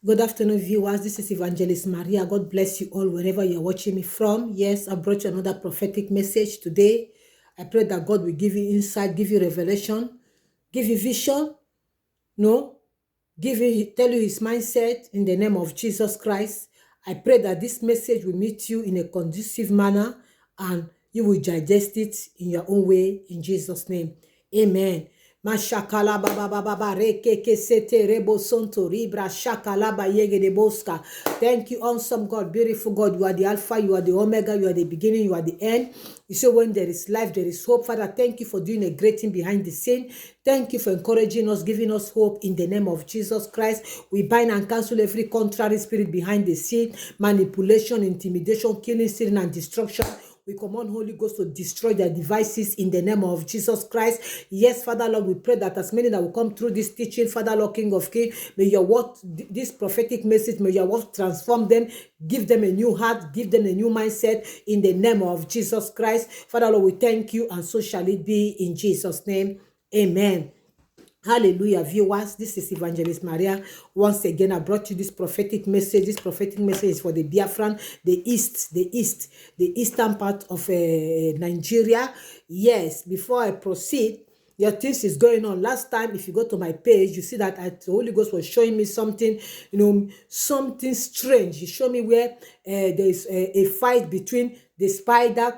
Good afternoon, viewers. This is Evangelist Maria. God bless you all wherever you're watching me from. Yes, I brought you another prophetic message today. I pray that God will give you insight, give you revelation, give you vision, no, tell you his mindset in the name of Jesus Christ. I pray that this message will meet you in a conducive manner and you will digest it in your own way in Jesus' name. Amen. Mashakala baba baba ba reke kesete rebo sonto ribra shakala ba yege de boska. Thank you, awesome God, beautiful God. You are the Alpha, you are the Omega, you are the beginning, you are the end. You say when there is life, there is hope. Father, thank you for doing a great thing behind the scene. Thank you for encouraging us, giving us hope in the name of Jesus Christ. We bind and cancel every contrary spirit behind the scene, manipulation, intimidation, killing, stealing, and destruction. We command Holy Ghost to destroy their devices in the name of Jesus Christ. Yes, Father Lord, we pray that as many that will come through this teaching, Father Lord, King of Kings, may your word, this prophetic message, may your word transform them, give them a new heart, give them a new mindset in the name of Jesus Christ. Father Lord, we thank you, and so shall it be in Jesus' name. Amen. Hallelujah, viewers. This is Evangelist Maria. Once again, I brought you this prophetic message. This prophetic message is for the Biafran, the eastern part of Nigeria. Yes, before I proceed, your things is going on. Last time, if you go to my page, you see that the Holy Ghost was showing me something, something strange. He showed me where there is a fight between the spider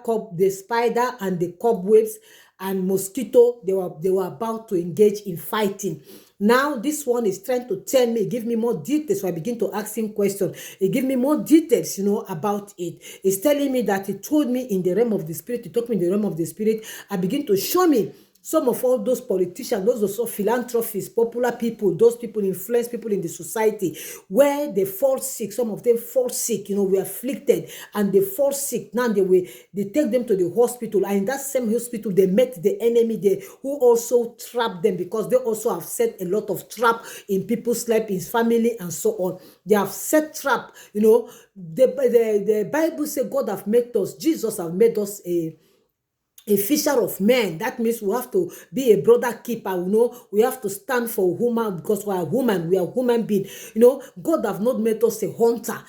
and the cobwebs and mosquito. They were about to engage in fighting. Now this one is trying to tell me, give me more details. So I begin to ask him questions. He give me more details, about it. He's telling me that he told me in the realm of the spirit. He told me in the realm of the spirit. I begin to show me some of all those politicians, those also philanthropists, popular people, those people influence people in the society, where they fall sick. Some of them fall sick, were afflicted, and they fall sick. Now they take them to the hospital, and in that same hospital, they met the enemy there, who also trapped them, because they also have set a lot of trap in people's life, in family, and so on. They have set trap. The Bible says God have made us, Jesus have made us a fisher of men. That means we have to be a brother keeper. We have to stand for woman, because we are woman. We are human being. God have not made us a hunter.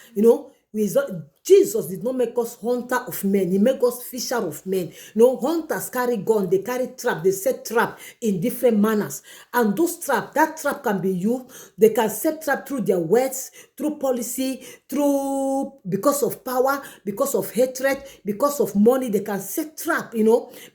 Jesus did not make us hunter of men. He made us fisher of men. Hunters carry gun, they carry trap, they set trap in different manners. And that trap can be used. They can set trap through their words, through policy, because of power, because of hatred, because of money. They can set trap,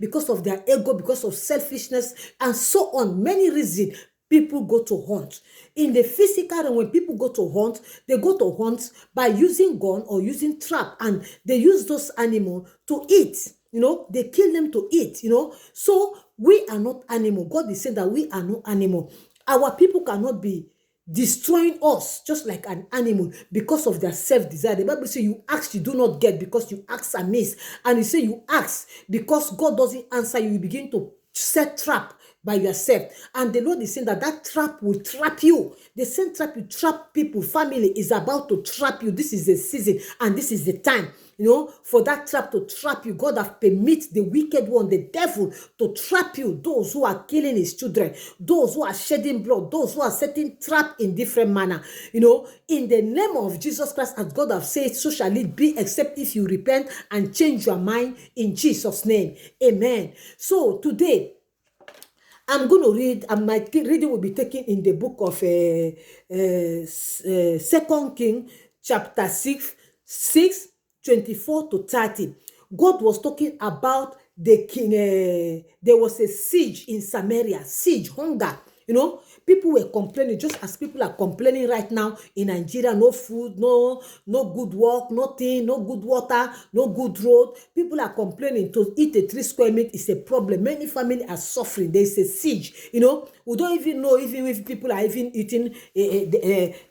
because of their ego, because of selfishness, and so on. Many reasons people go to hunt. In the physical, and when people go to hunt, they go to hunt by using gun or using trap, and they use those animals to eat. They kill them to eat. So we are not animal. God is saying that we are not animal. Our people cannot be destroying us just like an animal because of their self-desire. The Bible says you ask, you do not get, because you ask amiss. And you say you ask because God doesn't answer you. You begin to set trap by yourself, and the Lord is saying that trap will trap you. The same trap you trap people, family is about to trap you. This is the season, and this is the time, for that trap to trap you. God have permit the wicked one, the devil, to trap you. Those who are killing his children, those who are shedding blood, those who are setting trap in different manner. In the name of Jesus Christ, as God have said, so shall it be, except if you repent and change your mind in Jesus' name. Amen. So today, I'm going to read, and my reading will be taken in the book of 2 King, chapter 6, 24 to 30. God was talking about the king. There was a siege in Samaria, siege, hunger. People were complaining, just as people are complaining right now in Nigeria. No food, no good work, nothing, no good water, no good road. People are complaining. To eat a 3 square meat is a problem. Many families are suffering. There is a siege. We don't even know even if people are even eating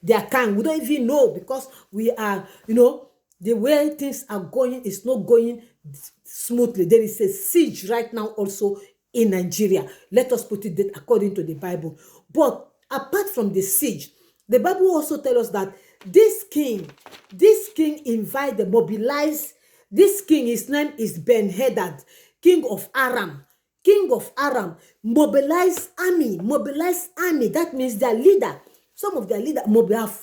their kind. We don't even know, because we are, the way things are going is not going smoothly. There is a siege right now also in Nigeria. Let us put it that according to the Bible. But apart from the siege, the Bible also tells us that this king mobilized. This king, his name is Ben-Hadad, king of Aram. King of Aram mobilized army. That means their leader Some of their leaders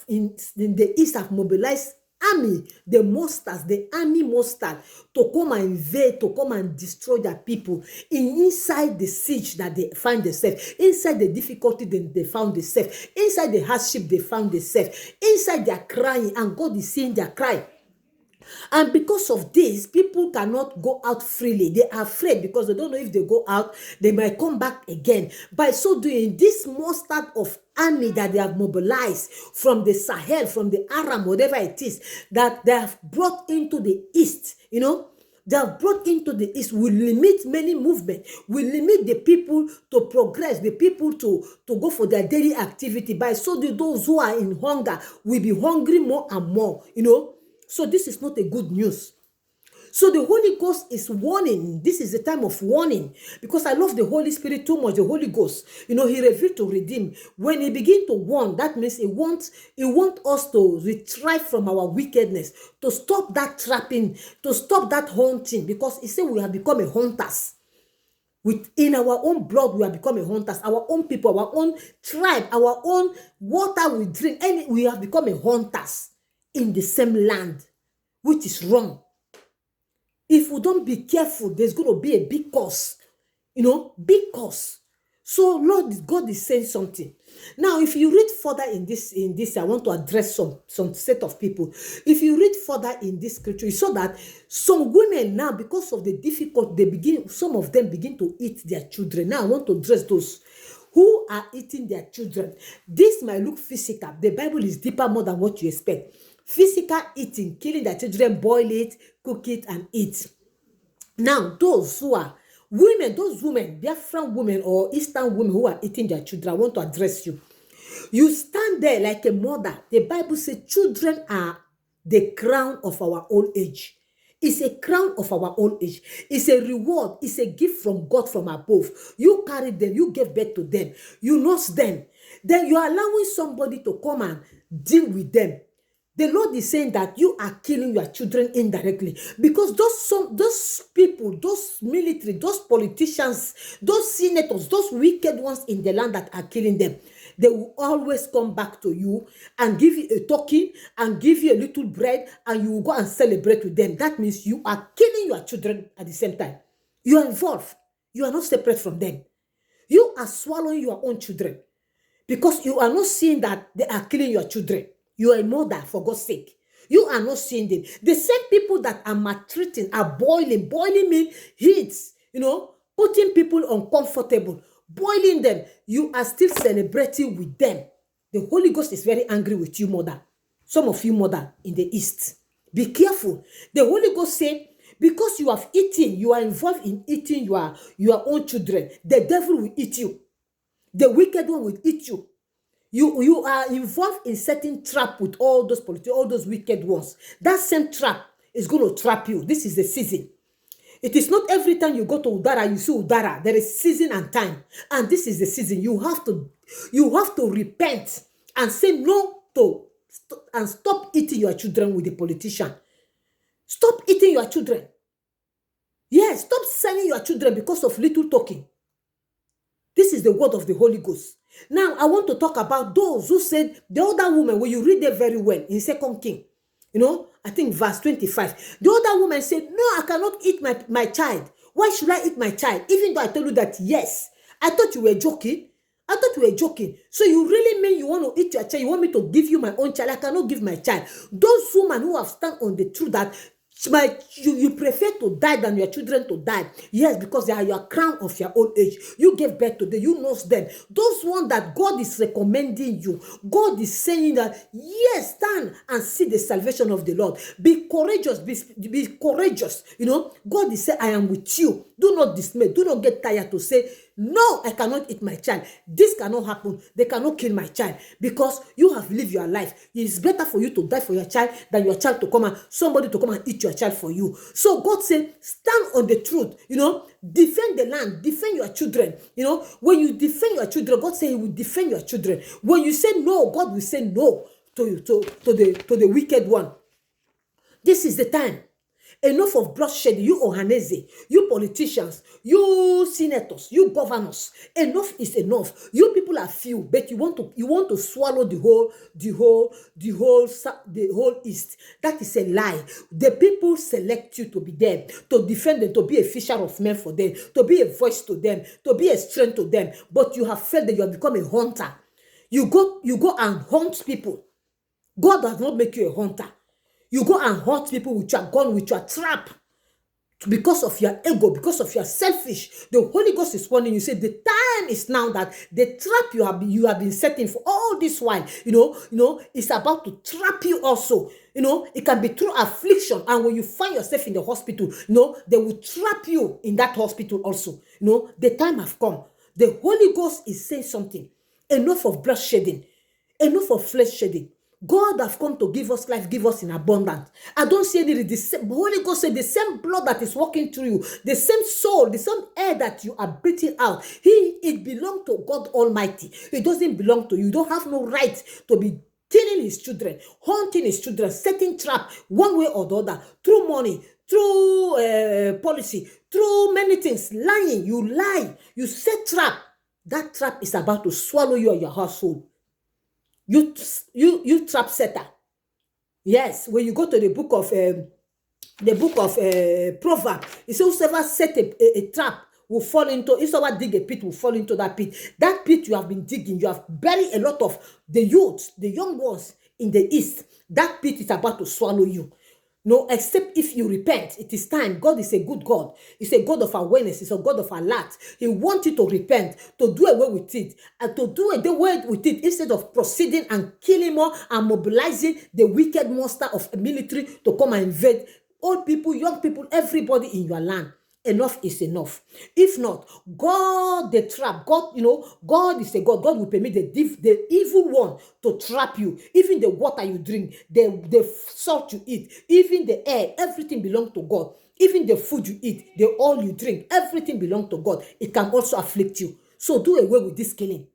in the east have mobilized army, the monsters, the army monsters, to come and invade, to come and destroy their people inside the siege that they find themselves, inside the difficulty they found themselves, inside the hardship they found themselves, inside their crying, and God is seeing their cry. And because of this, people cannot go out freely. They are afraid because they don't know if they go out, they might come back again. By so doing, this mustard of army that they have mobilized from the Sahel, from the Aram, whatever it is, that they have brought into the east, they have brought into the east, will limit many movements, will limit the people to progress, the people to go for their daily activity. By so doing, those who are in hunger will be hungry more and more, So this is not a good news. So the Holy Ghost is warning. This is the time of warning, because I love the Holy Spirit too much. The Holy Ghost, he revealed to redeem. When he begins to warn, that means he wants us to retrieve from our wickedness, to stop that trapping, to stop that haunting, because he said we have become a hunters. Within our own blood, we have become a hunters. Our own people, our own tribe, our own water we drink, and we have become a hunters in the same land, which is wrong. If we don't be careful, there's going to be a big cause, big cause. So Lord God is saying something. Now, if you read further in this, I want to address some set of people. If you read further in this scripture, you saw that some women now, because of the difficulty, some of them begin to eat their children. Now, I want to address those who are eating their children. This might look physical. The Bible is deeper more than what you expect. Physical eating, killing their children, boil it, cook it, and eat. Now, those who are women, Biafran women or Eastern women who are eating their children, I want to address you. You stand there like a mother. The Bible says children are the crown of our old age. It's a crown of our old age. It's a reward. It's a gift from God from above. You carry them. You give birth to them. You nurse them. Then you are allowing somebody to come and deal with them. The Lord is saying that you are killing your children indirectly, because those people, those military, those politicians, those senators, those wicked ones in the land that are killing them, they will always come back to you and give you a token and give you a little bread, and you will go and celebrate with them. That means you are killing your children at the same time. You are involved. You are not separate from them. You are swallowing your own children, because you are not seeing that they are killing your children. You are a mother, for God's sake. You are not seeing them. The same people that are maltreating are boiling. Boiling means heat, putting people uncomfortable, boiling them. You are still celebrating with them. The Holy Ghost is very angry with you, mother. Some of you, mother, in the East. Be careful. The Holy Ghost said, because you have eaten, you are involved in eating your own children, the devil will eat you. The wicked one will eat you. You are involved in setting trap with all those politicians, all those wicked ones. That same trap is going to trap you. This is the season. It is not every time you go to Udara, you see Udara. There is season and time. And this is the season. You have to repent and say no to, and stop eating your children with the politician. Stop eating your children. Yes, stop selling your children because of little talking. This is the word of the Holy Ghost. Now, I want to talk about those who said, the other woman, when you read it very well in 2 King, I think verse 25, the other woman said, no, I cannot eat my child. Why should I eat my child? Even though I told you that, yes. I thought you were joking. So you really mean you want to eat your child? You want me to give you my own child? I cannot give my child. Those women who have stand on the truth that you prefer to die than your children to die. Yes, because they are your crown of your old age. You gave birth to them. You nurse them. Those ones that God is recommending you. God is saying that, yes, stand and see the salvation of the Lord. Be courageous. Be courageous. God is saying, I am with you. Do not dismay. Do not get tired to say, no, I cannot eat my child. This cannot happen. They cannot kill my child, because you have lived your life. It is better for you to die for your child than your child to come and somebody to come and eat your child for you. So God said, stand on the truth. Defend the land. Defend your children. When you defend your children, God said He will defend your children. When you say no, God will say no to the wicked one. This is the time. Enough of bloodshed, you Ohanese, you politicians, you senators, you governors. Enough is enough. You people are few, but you want to swallow the whole East. That is a lie. The people select you to be there, to defend them, to be a fisher of men for them, to be a voice to them, to be a strength to them. But you have felt that you have become a hunter. You go and hunt people. God does not make you a hunter. You go and hunt people with your gun, with your trap, because of your ego, because of your selfish. The Holy Ghost is warning you. Say the time is now that the trap you have been setting for all this while, it's about to trap you also. It can be through affliction, and when you find yourself in the hospital, they will trap you in that hospital also. The time have come. The Holy Ghost is saying something. Enough of blood shedding, enough of flesh shedding. God have come to give us life, give us in abundance. I don't see any. The Holy Ghost said the same blood that is walking through you, the same soul, the same air that you are breathing out, it belongs to God Almighty. It doesn't belong to you. You don't have no right to be killing his children, hunting his children, setting trap one way or the other, through money, through policy, through many things. Lying, you lie, you set trap. That trap is about to swallow you and your household. You trap setter. Yes, when you go to the book of Proverbs, it says whoever set a trap will fall into, if someone dig a pit, will fall into that pit. That pit you have been digging, you have buried a lot of the youth, the young ones in the east. That pit is about to swallow you. No, except if you repent. It is time. God is a good God. He's a God of awareness. He's a God of alert. He wants you to repent, to do away with it, and to do away with it instead of proceeding and killing more and mobilizing the wicked monster of a military to come and invade old people, young people, everybody in your land. Enough is enough. If not, God the trap. God, God is a God. God will permit the evil one to trap you. Even the water you drink, the salt you eat, even the air, everything belongs to God. Even the food you eat, the oil you drink, everything belongs to God. It can also afflict you. So do away with this killing.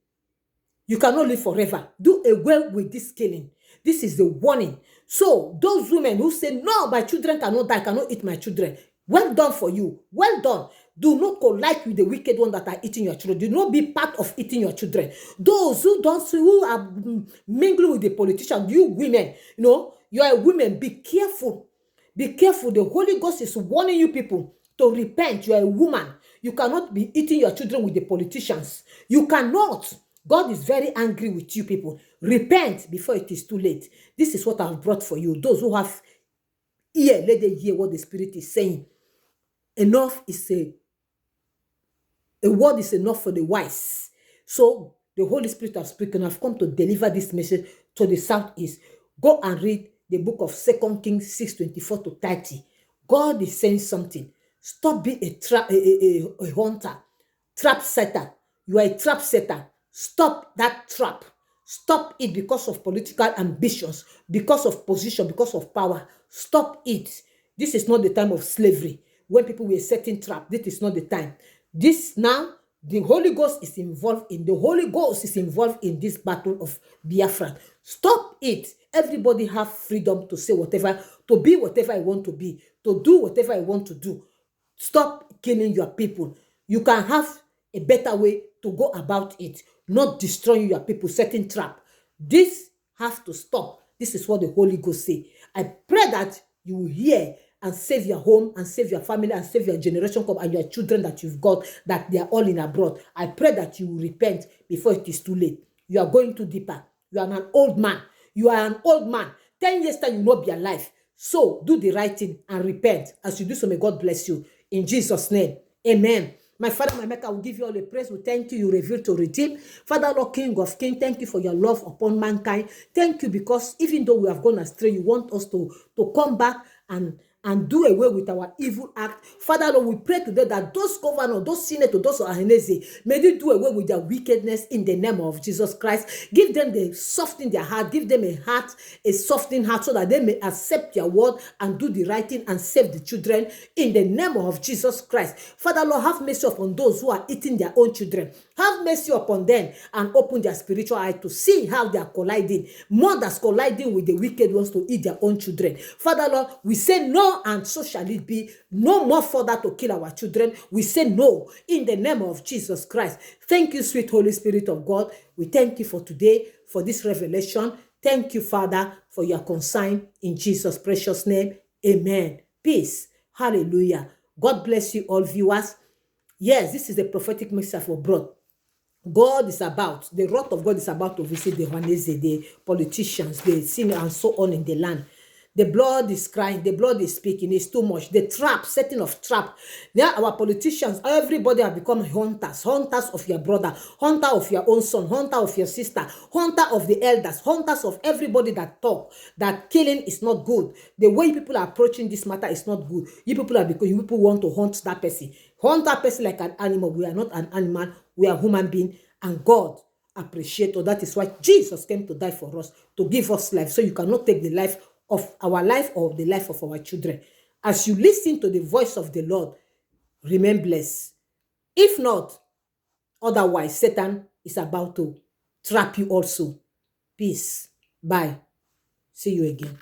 You cannot live forever. Do away with this killing. This is the warning. So those women who say, no, my children cannot die, cannot eat my children. Well done for you. Well done. Do not collide with the wicked one that are eating your children. Do not be part of eating your children. Those who are mingling with the politicians, you women, you are a woman. Be careful. Be careful. The Holy Ghost is warning you people to repent. You are a woman. You cannot be eating your children with the politicians. You cannot. God is very angry with you people. Repent before it is too late. This is what I've brought for you. Those who have ear, let them hear what the Spirit is saying. Enough is a word is enough for the wise. So the Holy Spirit has spoken. I've come to deliver this message to the southeast. Go and read the book of 2 Kings 6:24 to 30. God is saying something. Stop being a hunter, trap setter. You are a trap setter. Stop that trap. Stop it because of political ambitions, because of position, because of power. Stop it. This is not the time of slavery. When people were setting trap, this is not the time. This now, the Holy Ghost is involved in. The Holy Ghost is involved in this battle of Biafra. Stop it. Everybody have freedom to say whatever, to be whatever I want to be, to do whatever I want to do. Stop killing your people. You can have a better way to go about it, not destroying your people, setting trap. This has to stop. This is what the Holy Ghost say. I pray that you will hear and save your home and save your family and save your generation come and your children that you've got, that they are all in abroad. I pray that you will repent before it is too late. You are going too deeper. You are an old man. You are an old man. 10 years time you will not be alive. So do the right thing and repent. As you do so, may God bless you. In Jesus' name, amen. My Father, my Maker, will give you all the praise. We thank you. You reveal to redeem. Father, Lord, King of Kings, thank you for your love upon mankind. Thank you because even though we have gone astray, you want us to come back and do away with our evil act. Father, Lord, we pray today that those governors, those senators, those Ahenezi, may they do away with their wickedness in the name of Jesus Christ. Give them the soften their heart. Give them a softening heart so that they may accept your word and do the right thing and save the children in the name of Jesus Christ. Father, Lord, have mercy upon those who are eating their own children. Have mercy upon them and open their spiritual eye to see how they are colliding. Mothers colliding with the wicked ones to eat their own children. Father Lord, we say no, and so shall it be. No more further to kill our children. We say no in the name of Jesus Christ. Thank you, sweet Holy Spirit of God. We thank you for today, for this revelation. Thank you, Father, for your consign in Jesus' precious name. Amen. Peace. Hallelujah. God bless you all, viewers. Yes, this is the prophetic message for broad. The wrath of God is about to visit the Hanese, the politicians, the sinners, and so on in the land. The blood is crying, the blood is speaking, it's too much. The trap, setting of trap. Now our politicians, everybody have become hunters of your brother, hunter of your own son, hunter of your sister, hunter of the elders, hunters of everybody that talk, that killing is not good. The way people are approaching this matter is not good. You people want to hunt that person. Hunt that person like an animal. We are not an animal, we are human being, and God appreciate. Or that is why Jesus came to die for us, to give us life. So you cannot take the life of our life or the life of our children. As you listen to the voice of the Lord, remain blessed. If not, otherwise, Satan is about to trap you also. Peace. Bye. See you again.